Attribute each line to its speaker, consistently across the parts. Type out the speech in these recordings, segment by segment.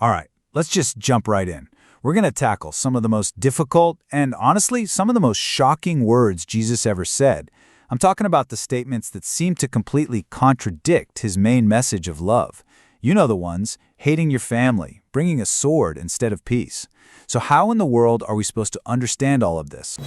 Speaker 1: All right, let's just jump right in. We're going to tackle some of the most difficult and, honestly, some of the most shocking words Jesus ever said. I'm talking about the statements that seem to completely contradict his main message of love. You know the ones: hating your family, bringing a sword instead of peace. So how in the world are we supposed to understand all of this?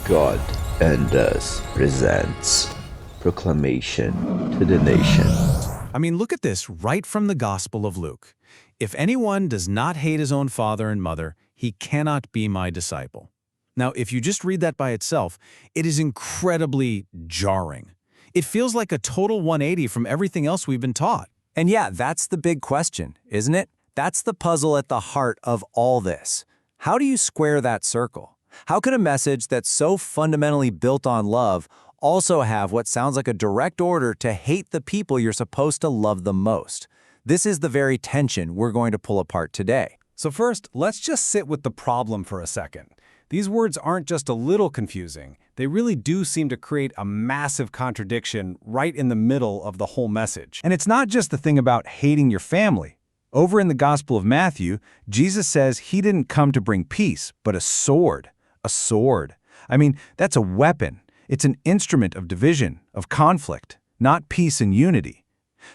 Speaker 2: God and Us presents Proclamation to the Nations.
Speaker 3: I mean, look at this right from the Gospel of Luke. If anyone does not hate his own father and mother, he cannot be my disciple. Now, if you just read that by itself, it is incredibly jarring. It feels like a total 180 from everything else we've been taught.
Speaker 4: And yeah, that's the big question, isn't it? That's the puzzle at the heart of all this. How do you square that circle? How can a message that's so fundamentally built on love also have what sounds like a direct order to hate the people you're supposed to love the most? This is the very tension we're going to pull apart today.
Speaker 3: So first, let's just sit with the problem for a second. These words aren't just a little confusing. They really do seem to create a massive contradiction right in the middle of the whole message.
Speaker 1: And it's not just the thing about hating your family. Over in the Gospel of Matthew, Jesus says he didn't come to bring peace, but a sword. A sword. I mean, that's a weapon. It's an instrument of division, of conflict, not peace and unity.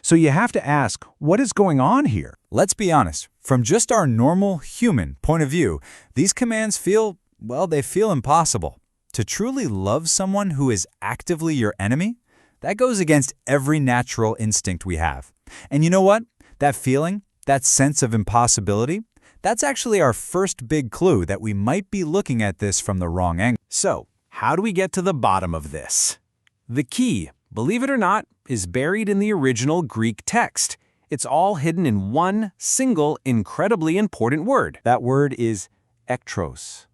Speaker 1: So you have to ask, what is going on here? Let's be honest. From just our normal human point of view, these commands feel, well, they feel impossible. To truly love someone who is actively your enemy, that goes against every natural instinct we have. And you know what? That feeling, that sense of impossibility, that's actually our first big clue that we might be looking at this from the wrong angle.
Speaker 3: So, how do we get to the bottom of this? The key, believe it or not, is buried in the original Greek text. It's all hidden in one single, incredibly important word.
Speaker 4: That word is echthros.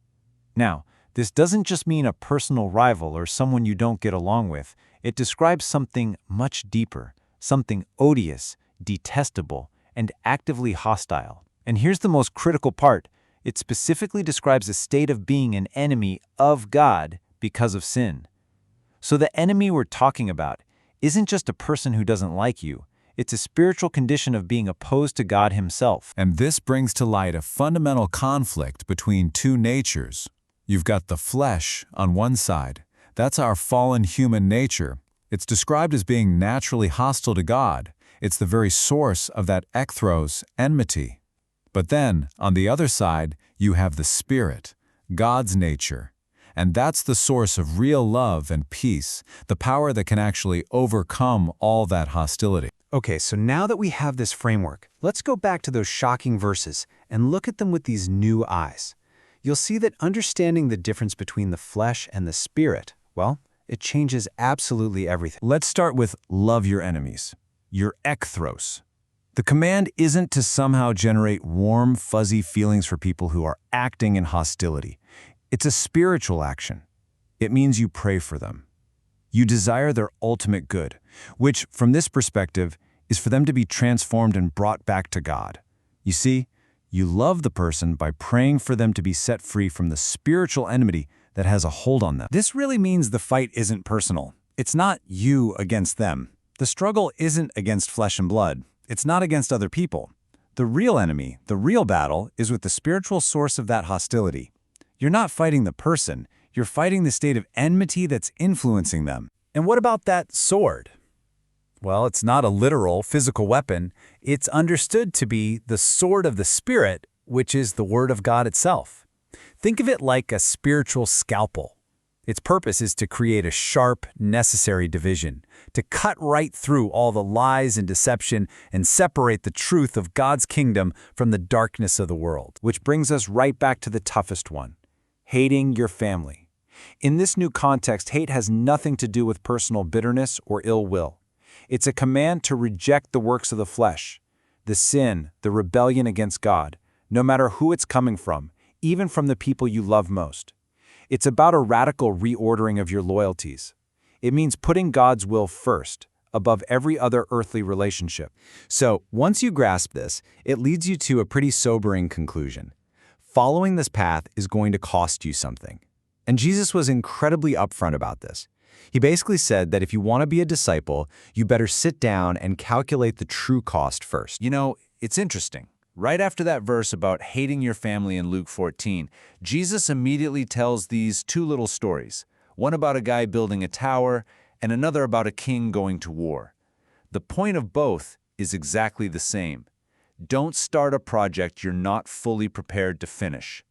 Speaker 4: Now, this doesn't just mean a personal rival or someone you don't get along with. It describes something much deeper, something odious, detestable, and actively hostile. And here's the most critical part. It specifically describes a state of being an enemy of God because of sin. So the enemy we're talking about isn't just a person who doesn't like you. It's a spiritual condition of being opposed to God himself.
Speaker 5: And this brings to light a fundamental conflict between two natures. You've got the flesh on one side. That's our fallen human nature. It's described as being naturally hostile to God. It's the very source of that echthros, enmity. But then, on the other side, you have the Spirit, God's nature. And that's the source of real love and peace, the power that can actually overcome all that hostility.
Speaker 3: Okay, so now that we have this framework, let's go back to those shocking verses and look at them with these new eyes. You'll see that understanding the difference between the flesh and the spirit, well, it changes absolutely everything.
Speaker 1: Let's start with love your enemies, your echthros. The command isn't to somehow generate warm, fuzzy feelings for people who are acting in hostility. It's a spiritual action. It means you pray for them. You desire their ultimate good, which, from this perspective, is for them to be transformed and brought back to God. You see, you love the person by praying for them to be set free from the spiritual enmity that has a hold on them. This really means the fight isn't personal. It's not you against them. The struggle isn't against flesh and blood. It's not against other people. The real enemy, the real battle, is with the spiritual source of that hostility. You're not fighting the person. You're fighting the state of enmity that's influencing them. And what about that sword? Well, it's not a literal physical weapon. It's understood to be the sword of the Spirit, which is the Word of God itself. Think of it like a spiritual scalpel. Its purpose is to create a sharp, necessary division, to cut right through all the lies and deception and separate the truth of God's kingdom from the darkness of the world. Which brings us right back to the toughest one: hating your family. In this new context, hate has nothing to do with personal bitterness or ill will. It's a command to reject the works of the flesh, the sin, the rebellion against God, no matter who it's coming from, even from the people you love most. It's about a radical reordering of your loyalties. It means putting God's will first, above every other earthly relationship. So, once you grasp this, it leads you to a pretty sobering conclusion. Following this path is going to cost you something. And Jesus was incredibly upfront about this. He basically said that if you want to be a disciple, you better sit down and calculate the true cost first. You know, it's interesting.
Speaker 3: Right after that verse about hating your family in Luke 14, Jesus immediately tells these two little stories, one about a guy building a tower and another about a king going to war. The point of both is exactly the same. Don't start a project you're not fully prepared to finish.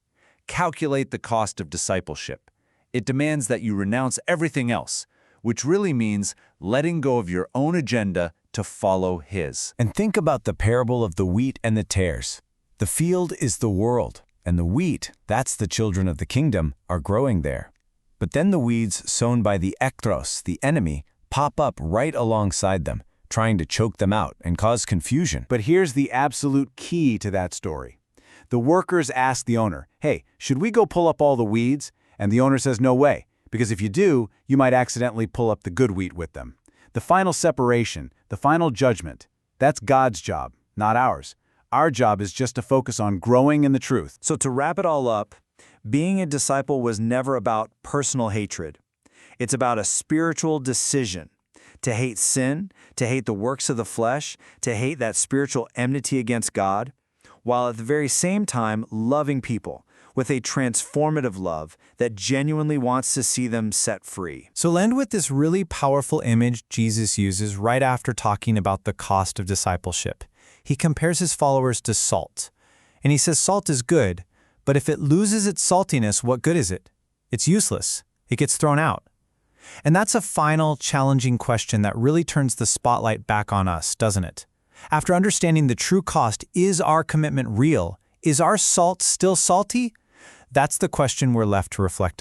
Speaker 3: Calculate the cost of discipleship. It demands that you renounce everything else, which really means letting go of your own agenda to follow His.
Speaker 1: And think about the parable of the wheat and the tares. The field is the world, and the wheat, that's the children of the kingdom, are growing there. But then the weeds sown by the echthros, the enemy, pop up right alongside them, trying to choke them out and cause confusion.
Speaker 3: But here's the absolute key to that story. The workers ask the owner, "Hey, should we go pull up all the weeds?" And the owner says, "No way, because if you do, you might accidentally pull up the good wheat with them." The final separation, the final judgment, that's God's job, not ours. Our job is just to focus on growing in the truth.
Speaker 1: So to wrap it all up, being a disciple was never about personal hatred. It's about a spiritual decision to hate sin, to hate the works of the flesh, to hate that spiritual enmity against God, while at the very same time loving people with a transformative love that genuinely wants to see them set free.
Speaker 4: So end with this really powerful image Jesus uses right after talking about the cost of discipleship. He compares his followers to salt. And he says salt is good, but if it loses its saltiness, what good is it? It's useless. It gets thrown out. And that's a final, challenging question that really turns the spotlight back on us, doesn't it? After understanding the true cost, is our commitment real? Is our salt still salty? That's the question we're left to reflect on.